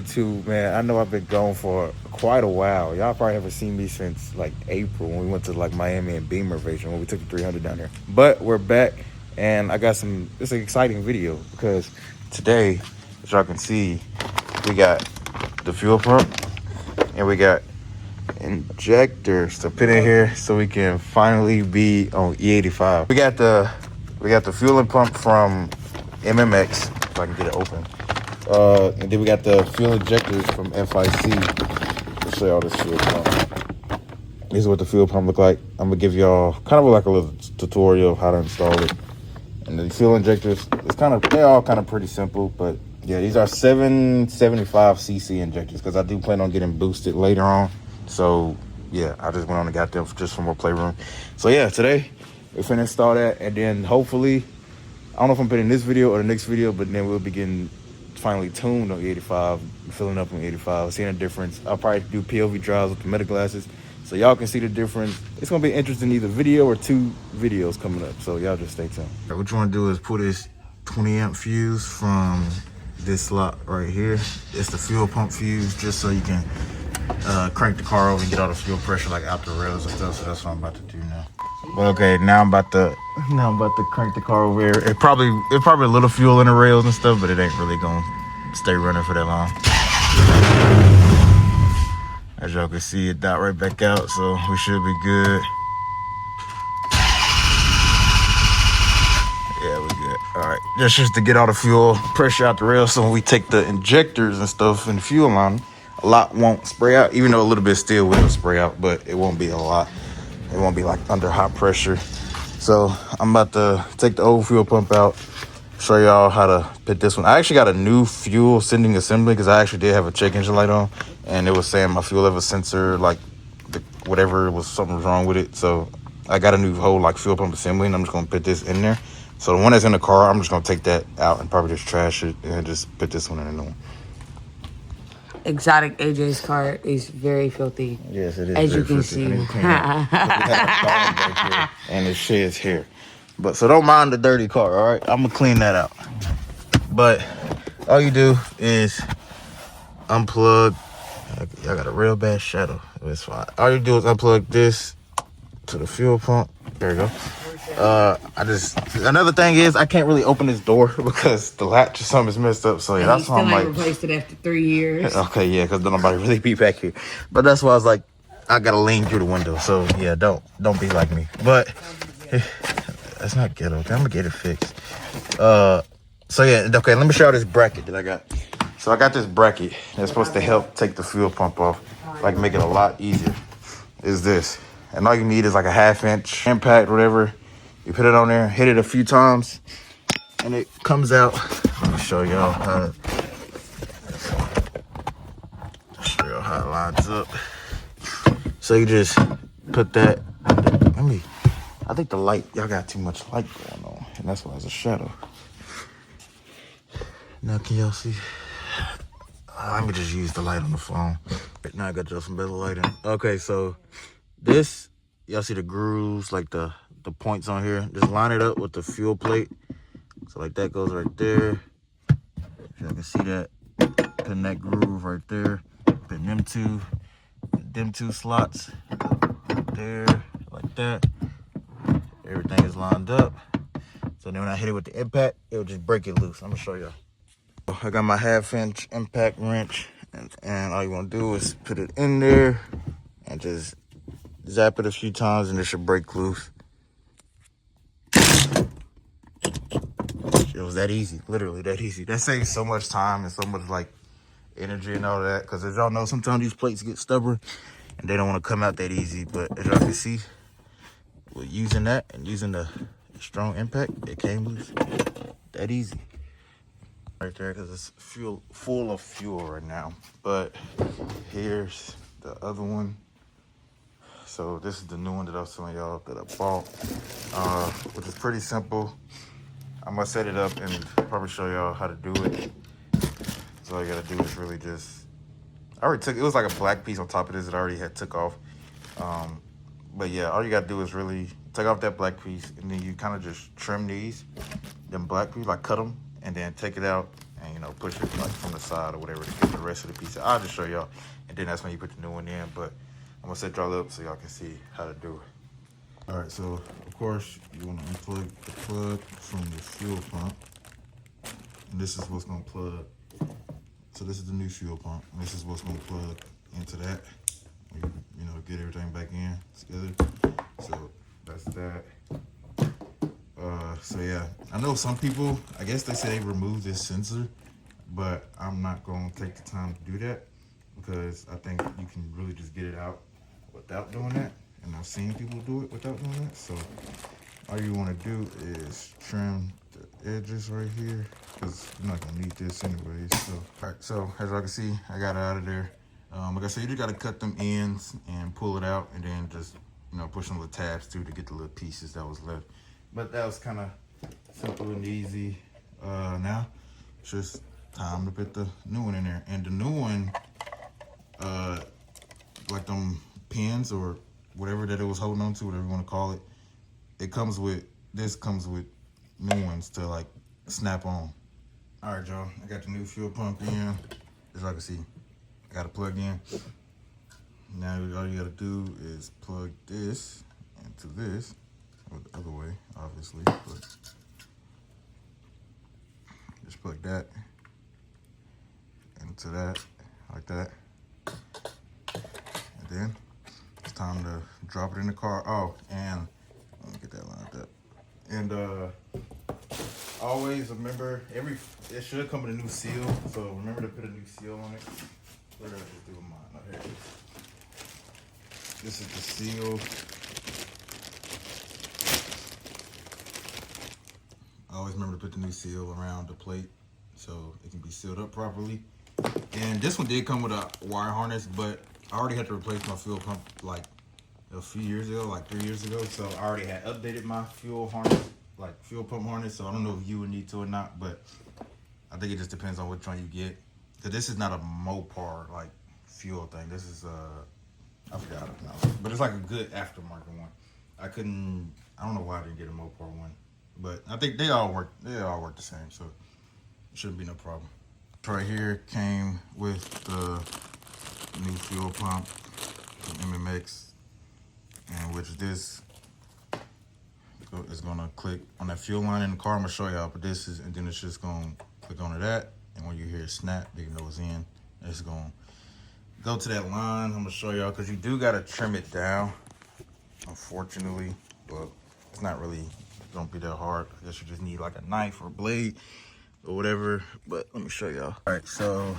YouTube, man. I know I've been gone for quite a while. Y'all probably haven't seen me since like April when we went to like Miami and Beamer Vacation when we took the 300 down there. But we're back, and I got some. It's an exciting video because today, as y'all can see, we got the fuel pump and we got injectors to put in here so we can finally be on E85. We got the fueling pump from MMX. If I can get it open. And then we got the fuel injectors from FIC. Let's show y'all this fuel pump. This is what the fuel pump look like. I'm gonna give y'all kind of like a little tutorial of how to install it. And the fuel injectors, they're all kind of pretty simple, but yeah, these are 775 cc injectors because I do plan on getting boosted later on. So yeah, I just went on and got them just for more playroom. So yeah, today we're finna install that, and then hopefully, I don't know if I'm putting this video or the next video, but then we'll begin finally tuned on E85, filling up on E85, seeing a difference. I'll probably do POV drives with the meta glasses so y'all can see the difference. It's gonna be interesting, either video or 2 videos coming up, so y'all just stay tuned. What you wanna do is pull this 20 amp fuse from this slot right here. It's the fuel pump fuse, just so you can crank the car over and get all the fuel pressure like out the rails and stuff. So that's what I'm about to do now. Well, okay, now I'm about to crank the car over here. It's probably a little fuel in the rails and stuff, but it ain't really gonna stay running for that long. As y'all can see, it died right back out, so we should be good. Yeah, we good. All right, that's just to get all the fuel pressure out the rails, so when we take the injectors and stuff in the fuel line, a lot won't spray out, even though a little bit still will spray out, but it won't be a lot. It won't be like under high pressure. So I'm about to take the old fuel pump out, show y'all how to put this one. I actually got a new fuel sending assembly because I actually did have a check engine light on, and it was saying my fuel level sensor, like whatever was, something was wrong with it. So I got a new whole like fuel pump assembly, and I'm just gonna put this in there. So the one that's in the car, I'm just gonna take that out and probably just trash it and just put this one in the new one. Exotic AJ's car is very filthy. Yes, it is. As you can see. And it sheds here. But so don't mind the dirty car, all right? I'm gonna clean that out. But all you do is unplug. I got a real bad shadow. It's fine. All you do is unplug this to the fuel pump. There you go. Another thing is I can't really open this door because the latch or something is messed up. So yeah, that's why I'm like, replaced it after 3 years. Okay, yeah, because nobody really be back here. But that's why I was like, I gotta lean through the window. So yeah, don't be like me. But that's not ghetto. Okay, I'm gonna get it fixed. So yeah, okay, let me show you this bracket that I got. So I got this bracket that's supposed to help take the fuel pump off, like make it a lot easier. Is this, and all you need is like a 1/2 inch impact, whatever. You put it on there, hit it a few times, and it comes out. Let me show y'all how it lines up. So you just put that. I think the light, y'all got too much light going on, and that's why it's a shadow. Now can y'all see? Let me just use the light on the phone. Now I got y'all some better lighting. Okay, so this, y'all see the grooves, like the points on here. Just line it up with the fuel plate. So like that goes right there. If y'all can see that, putting that groove right there. Putting them two slots right there, like that. Everything is lined up. So then when I hit it with the impact, it'll just break it loose. I'm gonna show y'all. I got my 1/2 inch impact wrench, and all you wanna do is put it in there and just zap it a few times, and it should break loose. It was that easy, literally that easy. That saves so much time and so much like energy and all that, because as y'all know, sometimes these plates get stubborn and they don't want to come out that easy. But as y'all can see, with using that and using the strong impact, it came loose that easy right there, because it's full of fuel right now. But here's the other one. So this is the new one that I was telling y'all that I bought, which is pretty simple. I'm gonna set it up and probably show y'all how to do it. So all you gotta do is really just, I already took, it was like a black piece on top of this that I already had took off. But yeah, all you gotta do is really take off that black piece, and then you kind of just trim these, them black pieces, like cut them, and then take it out and you know, push it like from the side or whatever to get the rest of the piece. I'll just show y'all, and then that's when you put the new one in. But I'm gonna set y'all up so y'all can see how to do it. All right, so of course you want to unplug the plug from the fuel pump, and this is what's gonna plug. So this is the new fuel pump, and this is what's gonna plug into that. You know, get everything back in together. So that's that. So yeah, I know some people, I guess they say they remove this sensor, but I'm not gonna take the time to do that because I think you can really just get it out without doing that. And I've seen people do it without doing that. So all you wanna do is trim the edges right here because you're not gonna need this anyways. So, all right, so as y'all can see, I got it out of there. Like I said, you just gotta cut them ends and pull it out and then just, you know, push some little tabs too to get the little pieces that was left. But that was kind of simple and easy. Now it's just time to put the new one in there. And the new one, like them pins or whatever that it was holding on to, whatever you want to call it, it comes with, this comes with new ones to like snap on. All right, y'all, I got the new fuel pump in. As y'all can see, I got it plugged in. Now all you gotta do is plug this into this, or the other way, obviously, but just plug that into that, like that. And then it's time to drop it in the car. Oh, and let me get that lined up. And always remember, it should come with a new seal, so remember to put a new seal on it. Where did I just do mine? Oh, here it is. This is the seal. Always remember to put the new seal around the plate so it can be sealed up properly. And this one did come with a wire harness, but I already had to replace my fuel pump like a few years ago, like 3 years ago. So I already had updated my fuel harness, like fuel pump harness. So I don't know if you would need to or not, but I think it just depends on which one you get. Cause this is not a Mopar like fuel thing. This is I forgot it now, but it's like a good aftermarket one. I don't know why I didn't get a Mopar one, but I think they all work the same, so it shouldn't be no problem. Right here came with the new fuel pump from MMX, and which this is gonna click on that fuel line in the car. I'm gonna show y'all, but this is, and then it's just gonna click onto that, and when you hear it snap, you know it's in. It's gonna go to that line. I'm gonna show y'all because you do gotta trim it down, unfortunately, but it's not really, don't be that hard. I guess you just need like a knife or a blade or whatever, but let me show y'all. All right, so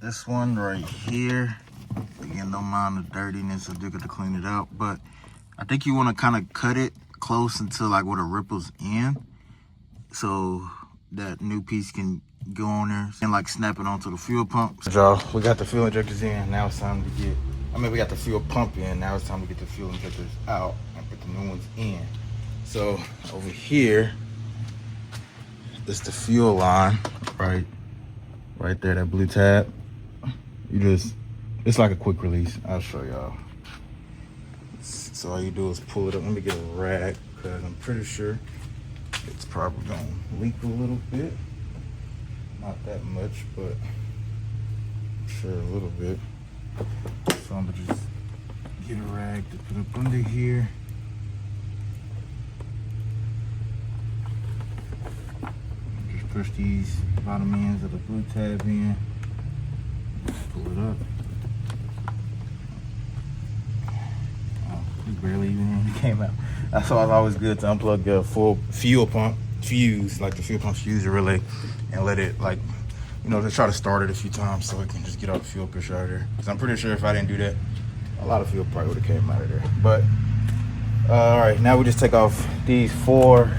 this one right here, again, don't mind the dirtiness, I do get to clean it out, but I think you want to kind of cut it close until like where the ripples in, so that new piece can go on there and like snap it onto the fuel pump. Y'all, we got the fuel injectors in. Now it's time to get, we got the fuel pump in. Now it's time to get the fuel injectors out and put the new ones in. So over here is the fuel line, right there, that blue tab. You just, it's like a quick release. I'll show y'all. So all you do is pull it up. Let me get a rag because I'm pretty sure it's probably gonna leak a little bit. Not that much, but I'm sure a little bit. So I'm gonna just get a rag to put up under here. Just push these bottom ends of the blue tab in. Pull it up. Oh, it barely even came out. That's why it's always good to unplug the full fuel pump fuse, like the fuel pump fuse relay, and let it, like, you know, to try to start it a few times so it can just get all the fuel pressure out of there. Because I'm pretty sure if I didn't do that, a lot of fuel probably would have came out of there. But all right, now we just take off these 4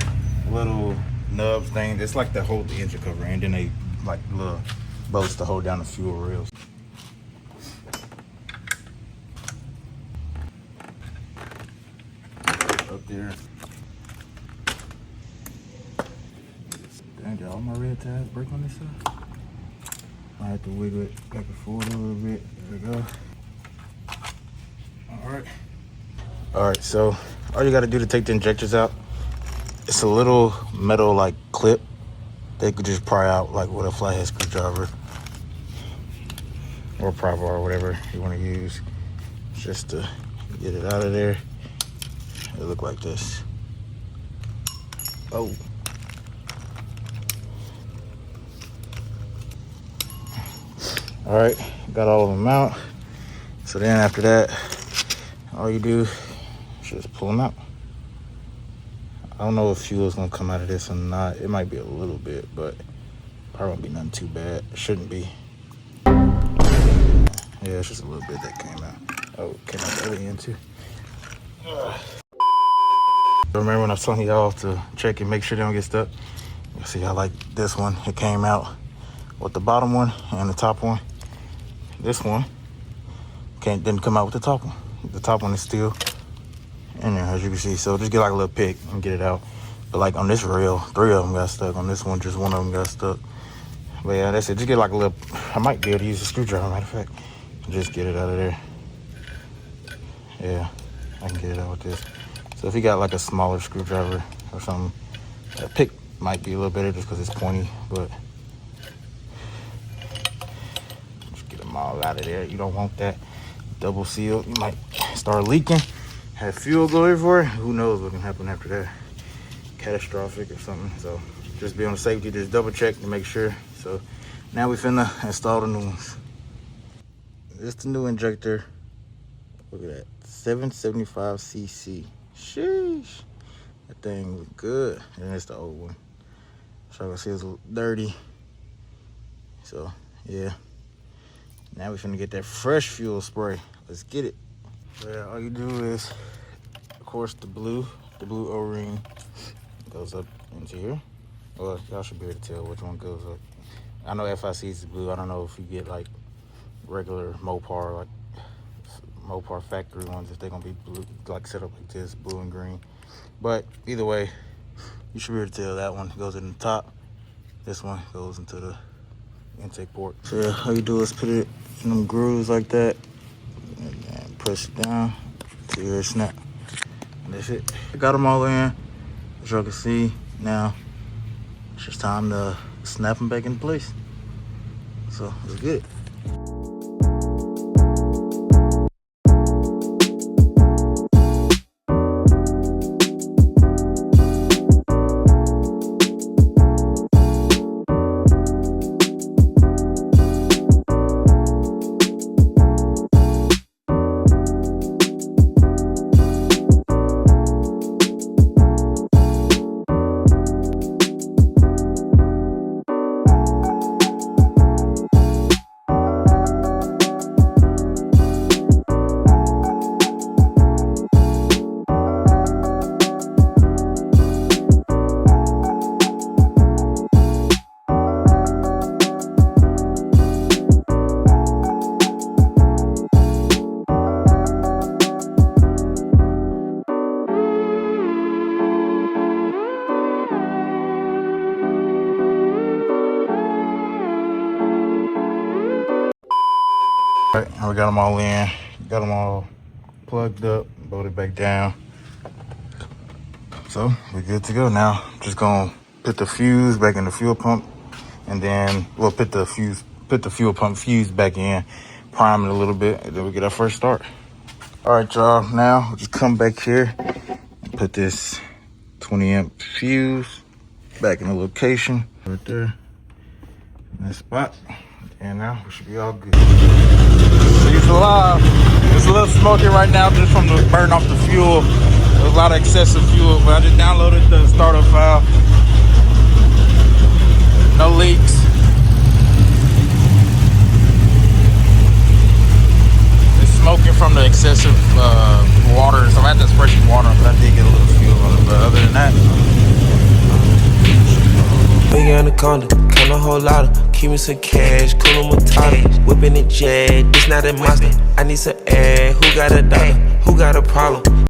little nubs things. It's like to hold the engine cover, and then they like little bolts to hold down the fuel rails. Up there. Dang, did all my red tabs break on this side? I have to wiggle it back and forth a little bit. There we go. All right, so all you gotta do to take the injectors out, it's a little metal like clip they could just pry out like with a flathead screwdriver or pry bar or whatever you want to use, just to get it out of there. It look like this. Oh. All right, got all of them out. So then after that, all you do is just pull them out. I don't know if fuel's gonna come out of this or not. It might be a little bit, but probably won't be nothing too bad. It shouldn't be. Yeah, it's just a little bit that came out. Oh, came out the other end too. Remember when I was telling y'all to check and make sure they don't get stuck? You see how like this one, it came out with the bottom one and the top one. This one didn't come out with the top one. The top one is still in there, as you can see. So just get like a little pick and get it out. But like on this rail, 3 of them got stuck. On this one, just 1 of them got stuck. But yeah, that's it. Just get like a little, I might be able to use a screwdriver, matter of fact. Just get it out of there. Yeah, I can get it out with this. So if you got like a smaller screwdriver or something, a pick might be a little better just because it's pointy, but just get them all out of there. You don't want that double seal. You might start leaking, have fuel go everywhere. Who knows what can happen after that? Catastrophic or something. So just be on the safety, just double check to make sure. So now we finna install the new ones. This is the new injector. Look at that, 775cc. Sheesh, that thing look good. And it's the old one. So I can see it's a little dirty. So yeah, now we finna get that fresh fuel spray. Let's get it. So yeah, all you do is, of course, the blue O-ring goes up into here. Well, y'all should be able to tell which one goes up. I know FIC is blue. I don't know if you get like regular Mopar, like Mopar factory ones, if they're gonna be blue, like set up like this, blue and green. But either way, you should be able to tell that one goes in the top. This one goes into the intake port. So yeah, all you do is put it in them grooves like that, and then press it down to your snap. And that's it. I got them all in, as y'all can see. Now it's just time to snap them back in place. So let's get it. All right, we got them all in, got them all plugged up, bolted back down. So we're good to go now. Just gonna put the fuse back in the fuel pump, and then we'll put the fuel pump fuse back in, prime it a little bit, and then we get our first start. All right, y'all, now we'll just come back here and put this 20 amp fuse back in the location right there in that spot. And now we should be all good. It's alive. It's a little smoky right now just from the burn off the fuel. There's a lot of excessive fuel, but I just downloaded the startup file. No leaks. It's smoking from the excessive water. So I had to spray some water, but I did get a little fuel on it. But other than that, big anaconda, count a whole lot of, keep me some cash, cool matata, whipping it jet, this not a monster, I need some air, who got a dollar, who got a problem?